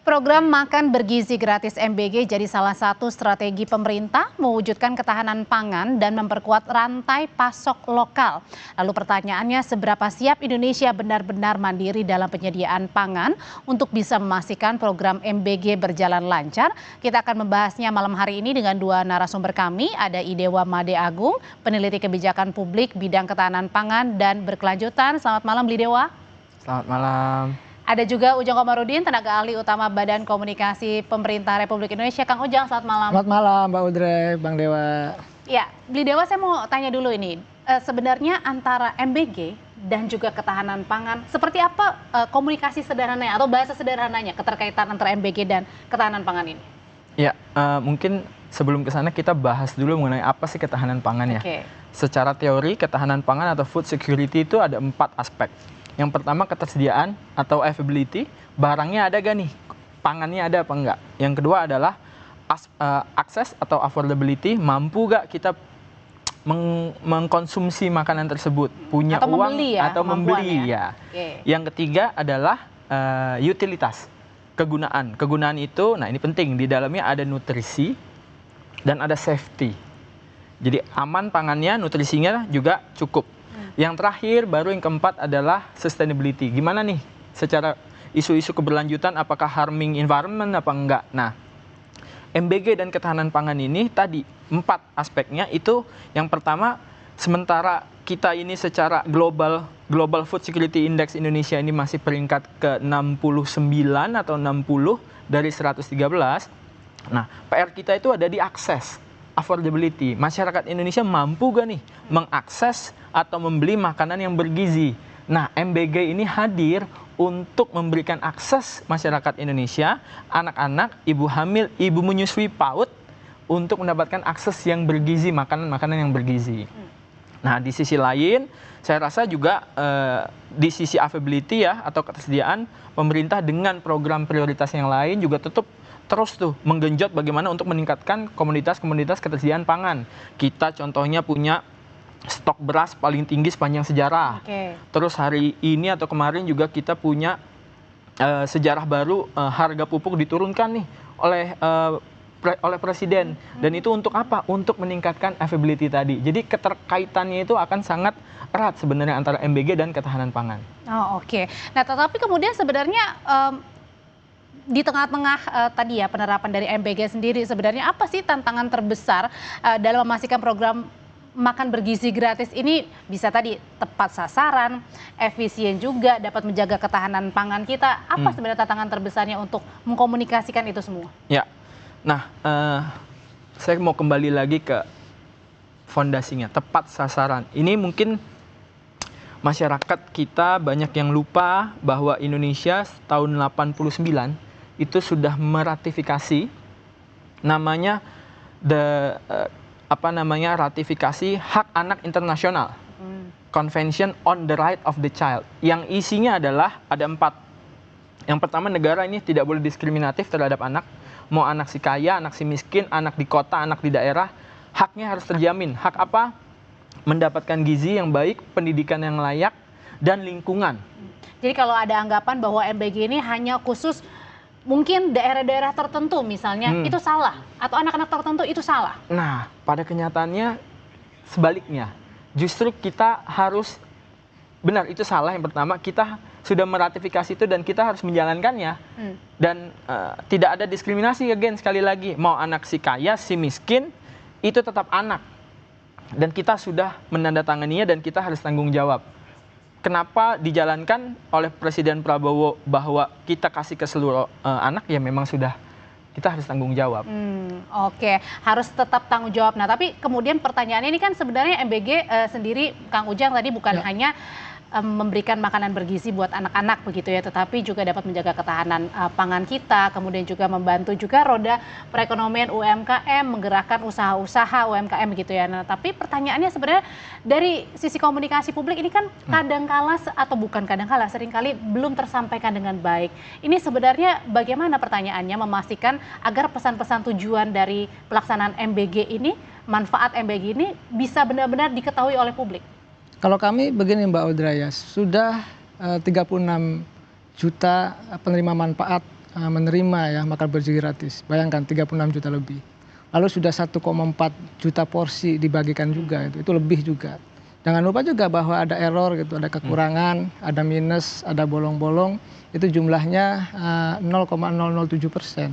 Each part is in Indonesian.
Program Makan Bergizi Gratis MBG jadi salah satu strategi pemerintah mewujudkan ketahanan pangan dan memperkuat rantai pasok lokal. Lalu pertanyaannya, seberapa siap Indonesia benar-benar mandiri dalam penyediaan pangan untuk bisa memastikan program MBG berjalan lancar? Kita akan membahasnya malam hari ini dengan dua narasumber kami. Ada Idewa Made Agung, peneliti kebijakan publik bidang ketahanan pangan dan berkelanjutan. Selamat malam, Idewa. Selamat malam. Ada juga Ujang Komarudin, tenaga ahli utama Badan Komunikasi Pemerintah Republik Indonesia. Kang Ujang, selamat malam. Selamat malam, Mbak Udre, Bang Dewa. Ya, Beli Dewa, saya mau tanya dulu ini. Sebenarnya antara MBG dan juga ketahanan pangan, seperti apa komunikasi sederhananya atau bahasa sederhananya keterkaitan antara MBG dan ketahanan pangan ini? Ya, mungkin sebelum ke sana kita bahas dulu mengenai apa sih ketahanan pangan ya. Oke. Secara teori, ketahanan pangan atau food security itu ada 4 aspek. Yang pertama ketersediaan atau availability, barangnya ada gak nih, pangannya ada apa enggak. Yang kedua adalah akses atau affordability, mampu gak kita mengkonsumsi makanan tersebut, punya atau uang membeli ya, atau membeli ya. Oke. Yang ketiga adalah utilitas, kegunaan. Kegunaan itu, nah ini penting, di dalamnya ada nutrisi dan ada safety. Jadi aman pangannya, nutrisinya juga cukup. Yang terakhir, baru yang keempat adalah sustainability. Gimana nih secara isu-isu keberlanjutan, apakah harming environment apa enggak? Nah, MBG dan ketahanan pangan ini tadi 4 aspeknya itu. Yang pertama, sementara kita ini secara global food security index Indonesia ini masih peringkat ke 69 atau 60 dari 113. Nah, PR kita itu ada di akses, affordability. Masyarakat Indonesia mampu gak nih mengakses atau membeli makanan yang bergizi. Nah, MBG ini hadir untuk memberikan akses masyarakat Indonesia, anak-anak, ibu hamil, ibu menyusui PAUD untuk mendapatkan akses yang bergizi, makanan-makanan yang bergizi. Nah, di sisi lain, saya rasa juga di sisi availability ya atau ketersediaan, pemerintah dengan program prioritas yang lain juga tetap terus tuh menggenjot bagaimana untuk meningkatkan komoditas-komoditas ketersediaan pangan. Kita contohnya punya stok beras paling tinggi sepanjang sejarah. Oke. Terus hari ini atau kemarin juga kita punya sejarah baru, harga pupuk diturunkan nih oleh Presiden. Dan itu untuk apa? Untuk meningkatkan availability tadi. Jadi keterkaitannya itu akan sangat erat sebenarnya antara MBG dan ketahanan pangan. Oh, oke. Nah, tetapi kemudian sebenarnya di tengah-tengah tadi ya penerapan dari MBG sendiri, sebenarnya apa sih tantangan terbesar dalam memastikan program makan bergizi gratis ini bisa tadi tepat sasaran, efisien juga, dapat menjaga ketahanan pangan kita? Apa sebenarnya tantangan terbesarnya untuk mengkomunikasikan itu semua? Ya, nah saya mau kembali lagi ke fondasinya, tepat sasaran. Ini mungkin masyarakat kita banyak yang lupa bahwa Indonesia tahun 89 itu sudah meratifikasi namanya ratifikasi Hak Anak Internasional, Convention on the Right of the Child, yang isinya adalah ada 4. Yang pertama, negara ini tidak boleh diskriminatif terhadap anak, mau anak si kaya, anak si miskin, anak di kota, anak di daerah, haknya harus terjamin. Hak apa? Mendapatkan gizi yang baik, pendidikan yang layak, dan lingkungan. Jadi kalau ada anggapan bahwa MBG ini hanya khusus mungkin daerah-daerah tertentu misalnya, itu salah. Atau anak-anak tertentu itu salah. Nah, pada kenyataannya sebaliknya. Justru kita harus, benar itu salah yang pertama, kita sudah meratifikasi itu dan kita harus menjalankannya. Dan tidak ada diskriminasi, again, sekali lagi. Mau anak si kaya, si miskin, itu tetap anak. Dan kita sudah menandatanganinya dan kita harus tanggung jawab. Kenapa dijalankan oleh Presiden Prabowo bahwa kita kasih ke seluruh anak, ya memang sudah kita harus tanggung jawab. Oke, harus tetap tanggung jawab. Nah, tapi kemudian pertanyaannya ini kan sebenarnya MBG sendiri, Kang Ujang tadi bukan hanya memberikan makanan bergizi buat anak-anak begitu ya, tetapi juga dapat menjaga ketahanan pangan kita, kemudian juga membantu juga roda perekonomian UMKM, menggerakkan usaha-usaha UMKM begitu ya. Nah, tapi pertanyaannya sebenarnya dari sisi komunikasi publik ini kan kadangkala atau bukan kadangkala, seringkali belum tersampaikan dengan baik. Ini sebenarnya bagaimana pertanyaannya memastikan agar pesan-pesan tujuan dari pelaksanaan MBG ini, manfaat MBG ini bisa benar-benar diketahui oleh publik? Kalau kami begini Mbak Udra ya, sudah 36 juta penerima manfaat menerima ya makan bergizi gratis. Bayangkan 36 juta lebih. Lalu sudah 1,4 juta porsi dibagikan juga, itu lebih juga. Jangan lupa juga bahwa ada error gitu, ada kekurangan, ada minus, ada bolong-bolong, itu jumlahnya 0,007%.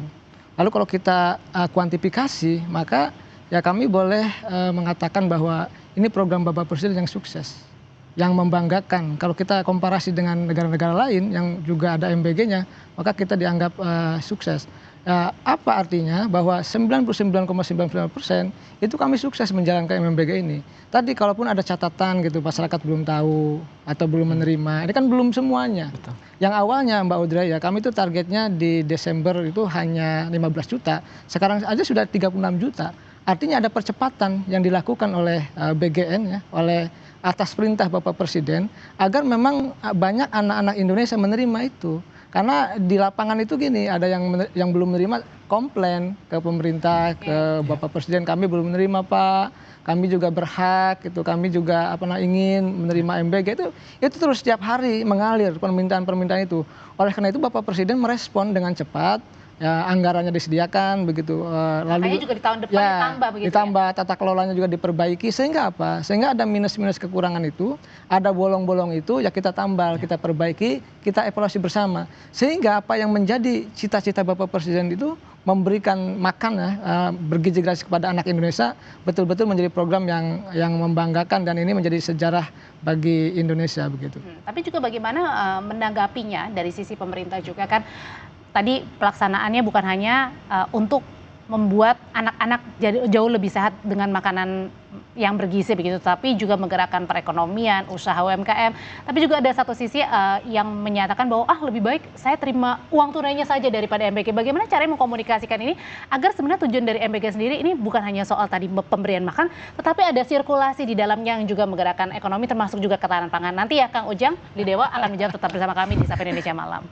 Lalu kalau kita kuantifikasi, maka ya kami boleh mengatakan bahwa ini program Bapak Presiden yang sukses, yang membanggakan. Kalau kita komparasi dengan negara-negara lain yang juga ada MBG-nya, maka kita dianggap sukses. Apa artinya? Bahwa 99,99% itu kami sukses menjalankan MBG ini. Tadi kalaupun ada catatan gitu, masyarakat belum tahu atau belum menerima, ini kan belum semuanya. Betul. Yang awalnya Mbak Audrey ya, kami itu targetnya di Desember itu hanya 15 juta, sekarang aja sudah 36 juta. Artinya ada percepatan yang dilakukan oleh BGN ya, oleh atas perintah Bapak Presiden, agar memang banyak anak-anak Indonesia menerima itu. Karena di lapangan itu gini, ada yang belum menerima komplain ke pemerintah, ke Bapak Presiden, kami belum menerima Pak, kami juga berhak, itu kami juga ingin menerima MBG, itu terus setiap hari mengalir permintaan-permintaan itu. Oleh karena itu Bapak Presiden merespon dengan cepat. Ya, anggarannya disediakan begitu, lalu juga di tahun depan ditambah begitu, ditambah tata kelolanya juga diperbaiki, sehingga apa? Sehingga ada minus-minus kekurangan itu, ada bolong-bolong itu, ya kita tambal, kita perbaiki, kita evaluasi bersama, sehingga apa yang menjadi cita-cita Bapak Presiden itu memberikan makan bergizi gratis kepada anak Indonesia betul-betul menjadi program yang membanggakan, dan ini menjadi sejarah bagi Indonesia begitu. Tapi juga bagaimana menanggapinya dari sisi pemerintah juga kan? Tadi pelaksanaannya bukan hanya untuk membuat anak-anak jauh lebih sehat dengan makanan yang bergizi begitu, tapi juga menggerakkan perekonomian, usaha UMKM. Tapi juga ada satu sisi yang menyatakan bahwa lebih baik saya terima uang tunainya saja daripada MBG. Bagaimana caranya mengkomunikasikan ini agar sebenarnya tujuan dari MBG sendiri ini bukan hanya soal tadi pemberian makan, tetapi ada sirkulasi di dalamnya yang juga menggerakkan ekonomi, termasuk juga ketahanan pangan. Nanti ya Kang Ujang Lidewa akan menjawab, tetap bersama kami di Sapa Indonesia Malam.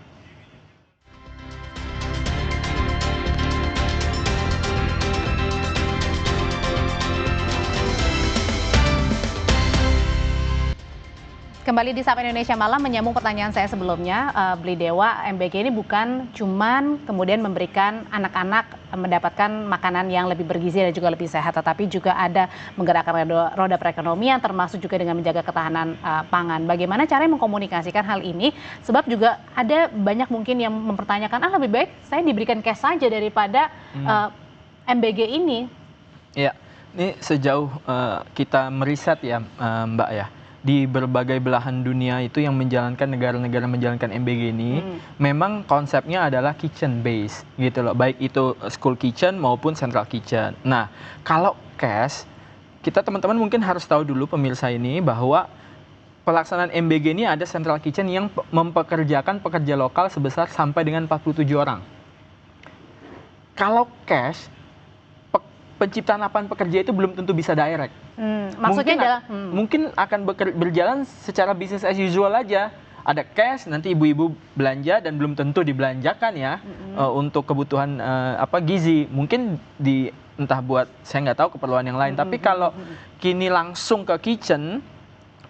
Kembali di Sapa Indonesia Malam, menyambung pertanyaan saya sebelumnya, Beli Dewa, MBG ini bukan cuman kemudian memberikan anak-anak mendapatkan makanan yang lebih bergizi dan juga lebih sehat, tetapi juga ada menggerakkan roda perekonomian, termasuk juga dengan menjaga ketahanan pangan. Bagaimana caranya mengkomunikasikan hal ini? Sebab juga ada banyak mungkin yang mempertanyakan, lebih baik saya diberikan cash saja daripada MBG ini. Ya, ini sejauh kita meriset ya Mbak ya, di berbagai belahan dunia itu yang menjalankan negara-negara menjalankan MBG ini memang konsepnya adalah kitchen base gitu loh, baik itu school kitchen maupun central kitchen. Nah, kalau cash, kita teman-teman mungkin harus tahu dulu pemirsa ini bahwa pelaksanaan MBG ini ada central kitchen yang mempekerjakan pekerja lokal sebesar sampai dengan 47 orang. Kalau cash, penciptaan lapangan pekerja itu belum tentu bisa direct. Maksudnya mungkin akan berjalan secara bisnis as usual aja. Ada cash, nanti ibu-ibu belanja dan belum tentu dibelanjakan ya untuk kebutuhan gizi. Mungkin entah buat saya nggak tahu keperluan yang lain. Tapi kalau kini langsung ke kitchen,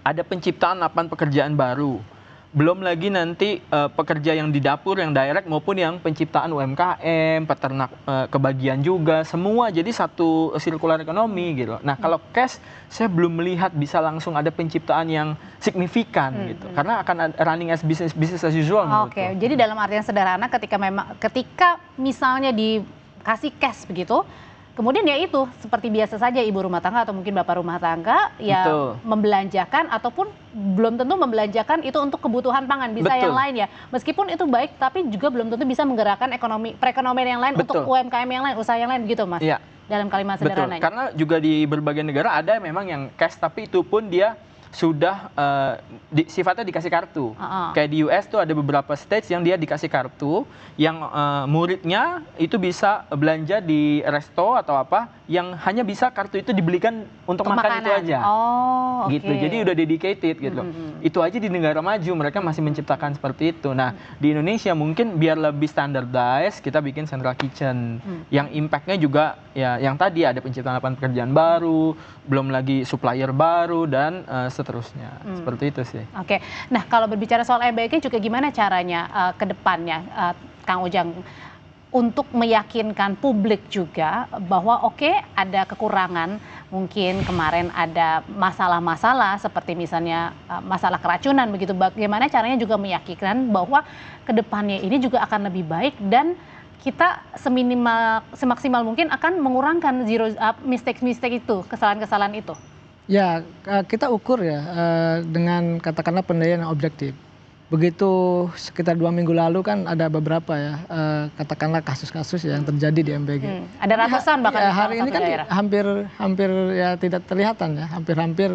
ada penciptaan lapangan pekerjaan baru. Belum lagi nanti pekerja yang di dapur, yang direct maupun yang penciptaan UMKM, peternak kebagian juga, semua jadi satu sirkular ekonomi gitu. Nah, kalau cash saya belum melihat bisa langsung ada penciptaan yang signifikan gitu. Karena akan running as business as usual. Oke, jadi dalam artian sederhana ketika misalnya dikasih cash begitu, kemudian ya itu seperti biasa saja ibu rumah tangga atau mungkin bapak rumah tangga ya membelanjakan, ataupun belum tentu membelanjakan itu untuk kebutuhan pangan, bisa yang lain ya. Meskipun itu baik, tapi juga belum tentu bisa menggerakkan perekonomian yang lain untuk UMKM yang lain, usaha yang lain begitu Mas. Iya. Dalam kalimat sederhananya. Karena juga di berbagai negara ada memang yang cash, tapi itu pun dia sudah sifatnya dikasih kartu. Kayak di US tuh ada beberapa states yang dia dikasih kartu, yang muridnya itu bisa belanja di resto atau apa, yang hanya bisa kartu itu dibelikan untuk makan itu aja. Gitu. Jadi udah dedicated gitu loh. Itu aja di negara maju mereka masih menciptakan seperti itu. Nah, di Indonesia mungkin biar lebih standardized, kita bikin central kitchen yang impactnya juga ya yang tadi ada penciptaan lapangan pekerjaan baru, belum lagi supplier baru dan seterusnya. Seperti itu sih. Oke. Nah, kalau berbicara soal MBG juga gimana caranya ke depannya? Kang Ujang, untuk meyakinkan publik juga bahwa oke, ada kekurangan, mungkin kemarin ada masalah-masalah seperti misalnya masalah keracunan begitu, bagaimana caranya juga meyakinkan bahwa kedepannya ini juga akan lebih baik dan kita semaksimal mungkin akan mengurangkan mistake itu, kesalahan-kesalahan itu. Ya, kita ukur ya dengan katakanlah penilaian yang objektif. Begitu sekitar 2 minggu lalu kan ada beberapa ya katakanlah kasus-kasus yang terjadi di MBG. Ada ratusan bahkan ya, di hari salah ini satu kan daerah. hampir ya tidak terlihatan ya, hampir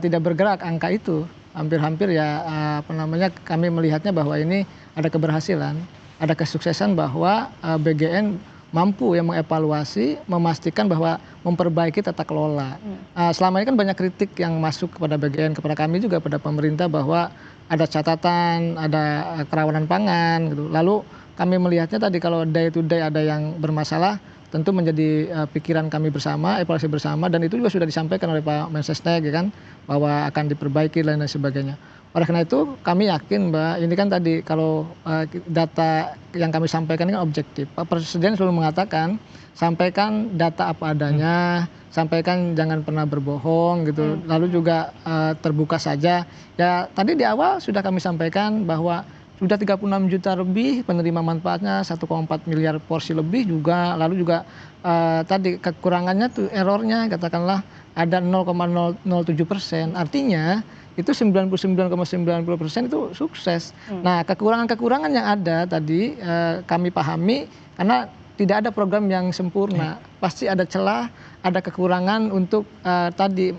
tidak bergerak angka itu. Hampir ya apa namanya, kami melihatnya bahwa ini ada keberhasilan, ada kesuksesan bahwa BGN mampu yang mengevaluasi, memastikan bahwa memperbaiki tata kelola. Selama ini kan banyak kritik yang masuk kepada BGN, kepada kami juga, pada pemerintah, bahwa ada catatan, ada kerawanan pangan gitu. Lalu kami melihatnya tadi kalau day to day ada yang bermasalah, tentu menjadi pikiran kami bersama, evaluasi bersama, dan itu juga sudah disampaikan oleh Pak Mensesnek ya kan, bahwa akan diperbaiki dan lain sebagainya. Oleh karena itu kami yakin Mbak, ini kan tadi kalau data yang kami sampaikan ini kan objektif. Pak Presiden selalu mengatakan, sampaikan data apa adanya, sampaikan jangan pernah berbohong gitu. Lalu juga terbuka saja. Ya tadi di awal sudah kami sampaikan bahwa sudah 36 juta lebih penerima manfaatnya, 1,4 miliar porsi lebih juga. Lalu juga tadi kekurangannya tuh errornya katakanlah ada 0,007%. Artinya itu 99,90% itu sukses. Nah, kekurangan-kekurangan yang ada tadi kami pahami karena tidak ada program yang sempurna. Pasti ada celah, ada kekurangan untuk tadi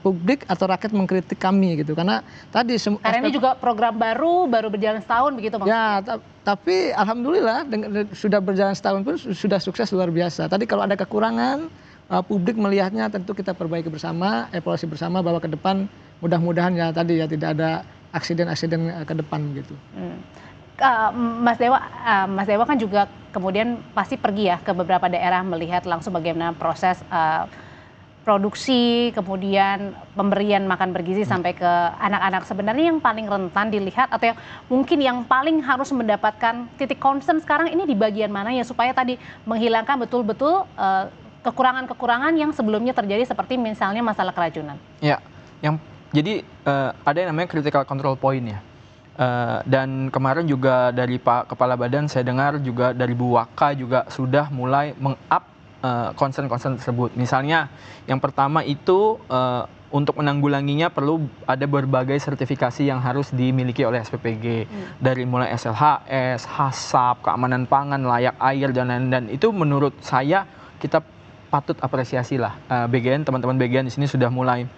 publik atau rakyat mengkritik kami gitu. Karena tadi Karena ini juga program baru berjalan setahun begitu maksudnya. ya, tapi alhamdulillah sudah berjalan setahun pun sudah sukses luar biasa. Tadi kalau ada kekurangan, publik melihatnya tentu kita perbaiki bersama, evaluasi bersama bahwa ke depan mudah-mudahan ya tadi ya tidak ada aksiden-aksiden ke depan gitu. Mas Dewa kan juga kemudian pasti pergi ya ke beberapa daerah melihat langsung bagaimana proses produksi, kemudian pemberian makan bergizi sampai ke anak-anak. Sebenarnya yang paling rentan dilihat atau yang mungkin yang paling harus mendapatkan titik concern sekarang ini di bagian mana ya, supaya tadi menghilangkan betul-betul kekurangan-kekurangan yang sebelumnya terjadi seperti misalnya masalah keracunan. Ya, jadi ada yang namanya critical control point ya. Dan kemarin juga dari Pak Kepala Badan saya dengar juga dari Bu Waka juga sudah mulai meng-up concern-concern tersebut. Misalnya yang pertama itu untuk menanggulanginya perlu ada berbagai sertifikasi yang harus dimiliki oleh SPPG. Dari mulai SLHS, HACCP, keamanan pangan, layak air, dan itu menurut saya kita patut apresiasi lah. BGN, teman-teman BGN di sini sudah mulai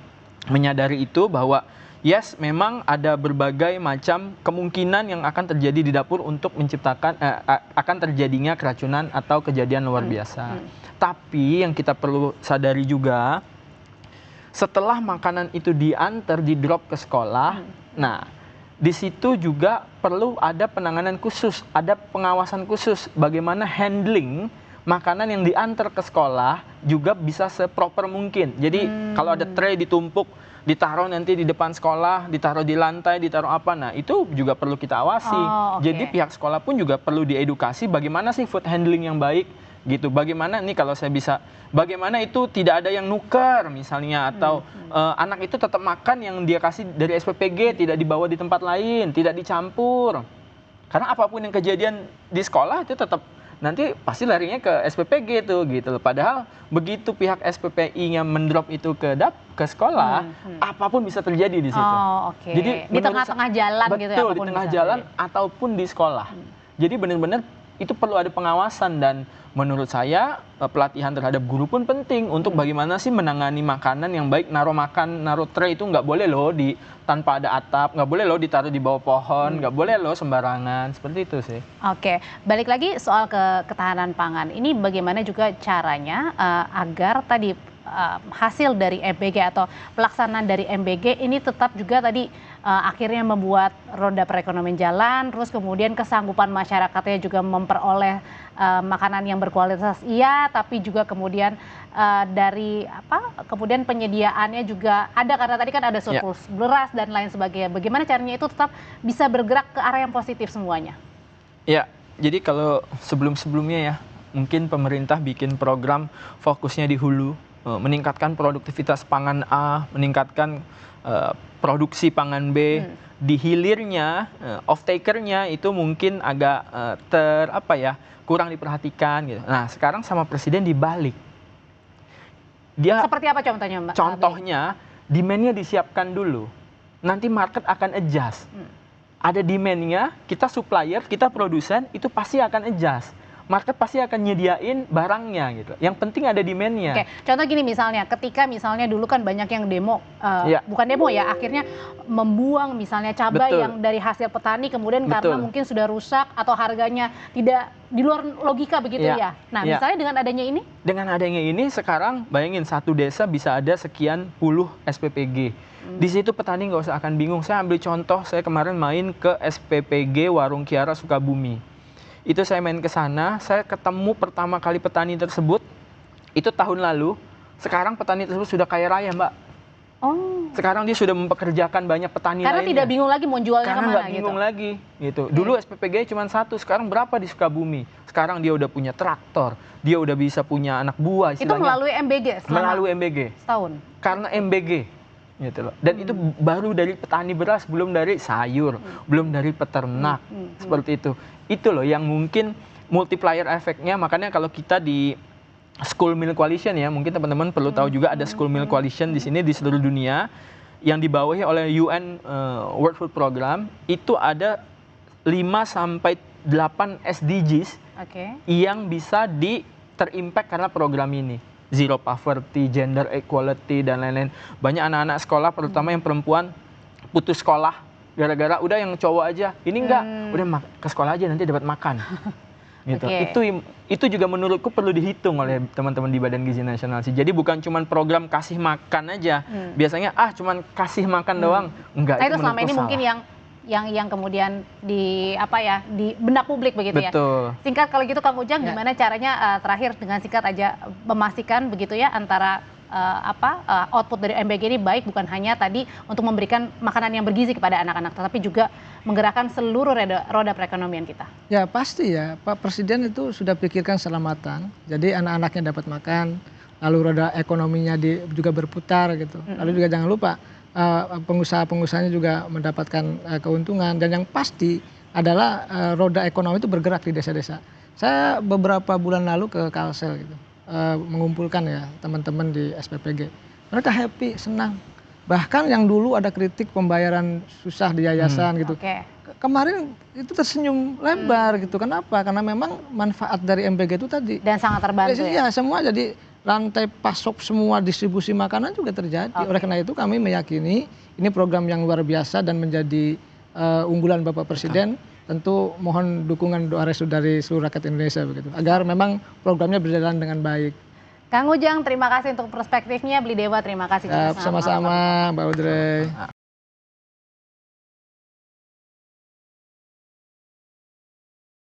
menyadari itu bahwa yes, memang ada berbagai macam kemungkinan yang akan terjadi di dapur untuk menciptakan akan terjadinya keracunan atau kejadian luar biasa. Tapi yang kita perlu sadari juga, setelah makanan itu diantar, di drop ke sekolah, nah di situ juga perlu ada penanganan khusus, ada pengawasan khusus bagaimana handling makanan yang diantar ke sekolah juga bisa seproper mungkin. Jadi kalau ada tray ditumpuk, ditaruh nanti di depan sekolah, ditaruh di lantai, ditaruh apa, nah itu juga perlu kita awasi. Jadi pihak sekolah pun juga perlu diedukasi bagaimana sih food handling yang baik gitu. Bagaimana nih kalau saya bisa, bagaimana itu tidak ada yang nuker misalnya, atau anak itu tetap makan yang dia kasih dari SPPG, tidak dibawa di tempat lain, tidak dicampur. Karena apapun yang kejadian di sekolah itu tetap nanti pasti larinya ke SPPG tuh gitu loh. Padahal begitu pihak SPPI-nya mendrop itu ke sekolah, apapun bisa terjadi di situ. Jadi di tengah-tengah jalan gitu ya. Betul, di tengah jalan ataupun di sekolah. Jadi benar-benar itu perlu ada pengawasan, dan menurut saya pelatihan terhadap guru pun penting untuk bagaimana sih menangani makanan yang baik. Naruh tray itu nggak boleh loh tanpa ada atap, nggak boleh loh ditaruh di bawah pohon, nggak boleh loh sembarangan, seperti itu sih. Oke, balik lagi soal ketahanan pangan. Ini bagaimana juga caranya agar tadi hasil dari MBG atau pelaksanaan dari MBG ini tetap juga tadi akhirnya membuat roda perekonomian jalan, terus kemudian kesanggupan masyarakatnya juga memperoleh makanan yang berkualitas iya, tapi juga kemudian dari kemudian penyediaannya juga ada, karena tadi kan ada surplus beras dan lain sebagainya. Bagaimana caranya itu tetap bisa bergerak ke arah yang positif semuanya? Ya, Jadi kalau sebelum-sebelumnya ya, mungkin pemerintah bikin program fokusnya di hulu, meningkatkan produktivitas pangan A, meningkatkan produksi pangan B. Di hilirnya, off takernya itu mungkin agak kurang diperhatikan gitu. Nah, sekarang sama presiden dibalik. Dia Seperti apa contohnya, Mbak? contohnya demand-nya disiapkan dulu. Nanti market akan adjust. Ada demand-nya, kita supplier, kita produsen, itu pasti akan adjust. Market pasti akan nyediain barangnya gitu. Yang penting ada demand-nya. Oke, contoh gini misalnya, ketika misalnya dulu kan banyak yang demo, bukan demo ya, akhirnya membuang misalnya cabai Betul. yang dari hasil petani kemudian karena Betul. mungkin sudah rusak atau harganya tidak di luar logika begitu ya. Nah, misalnya dengan adanya ini? Dengan adanya ini sekarang bayangin satu desa bisa ada sekian puluh SPPG. Di situ petani nggak usah akan bingung. Saya ambil contoh, saya kemarin main ke SPPG Warung Kiara Sukabumi. Itu saya main ke sana, saya ketemu pertama kali petani tersebut, itu tahun lalu. Sekarang petani tersebut sudah kaya raya, Mbak. Oh. Sekarang dia sudah mempekerjakan banyak petani Karena lainnya. tidak bingung lagi mau jualnya Karena kemana nggak bingung lagi gitu. Dulu SPPG cuma satu, sekarang berapa di Sukabumi? Sekarang dia udah punya traktor, dia udah bisa punya anak buah Itu istilahnya. melalui MBG selama Melalui MBG. setahun. Karena MBG gitu loh. Dan itu baru dari petani beras, belum dari sayur, belum dari peternak. Seperti itu. Itu loh yang mungkin multiplier efeknya. Makanya kalau kita di School Meal Coalition ya, mungkin teman-teman perlu tahu juga ada School Meal Coalition di sini di seluruh dunia yang dibawahi oleh UN World Food Program. Itu ada 5 sampai 8 SDGs yang bisa terimpact karena program ini. Zero poverty, gender equality dan lain-lain. Banyak anak-anak sekolah terutama yang perempuan putus sekolah gara-gara udah yang cowok aja. Ini enggak, udah ke sekolah aja nanti dapat makan. Gitu. Itu juga menurutku perlu dihitung oleh teman-teman di Badan Gizi Nasional sih. Jadi bukan cuma program kasih makan aja. Biasanya cuma kasih makan doang. Enggak, Nah, itu itu selama ini salah. mungkin yang kemudian di benak publik begitu ya. Betul. Singkat kalau gitu Kang Ujang, gimana caranya terakhir dengan singkat aja memastikan begitu ya antara output dari MBG ini baik bukan hanya tadi untuk memberikan makanan yang bergizi kepada anak-anak, tetapi juga menggerakkan seluruh roda perekonomian kita. Ya pasti ya, Pak Presiden itu sudah pikirkan selamatan. Jadi anak-anaknya dapat makan, lalu roda ekonominya juga berputar gitu. Lalu juga jangan lupa pengusaha-pengusahanya juga mendapatkan keuntungan. Dan yang pasti adalah roda ekonomi itu bergerak di desa-desa. Saya beberapa bulan lalu ke Kalsel gitu. Mengumpulkan ya teman-teman di SPPG. Mereka happy, senang. Bahkan yang dulu ada kritik pembayaran susah di yayasan gitu. Kemarin itu tersenyum lebar gitu. Kenapa? Karena memang manfaat dari MBG itu tadi. Dan sangat terbantu ya. Semua jadi rantai pasok semua distribusi makanan juga terjadi. Oleh karena itu kami meyakini ini program yang luar biasa dan menjadi unggulan Bapak Presiden. Tentu mohon dukungan doa restu dari seluruh rakyat Indonesia begitu agar memang programnya berjalan dengan baik. Kang Ujang, terima kasih untuk perspektifnya. Beli Dewa, terima kasih. Sama-sama Mbak Audrey.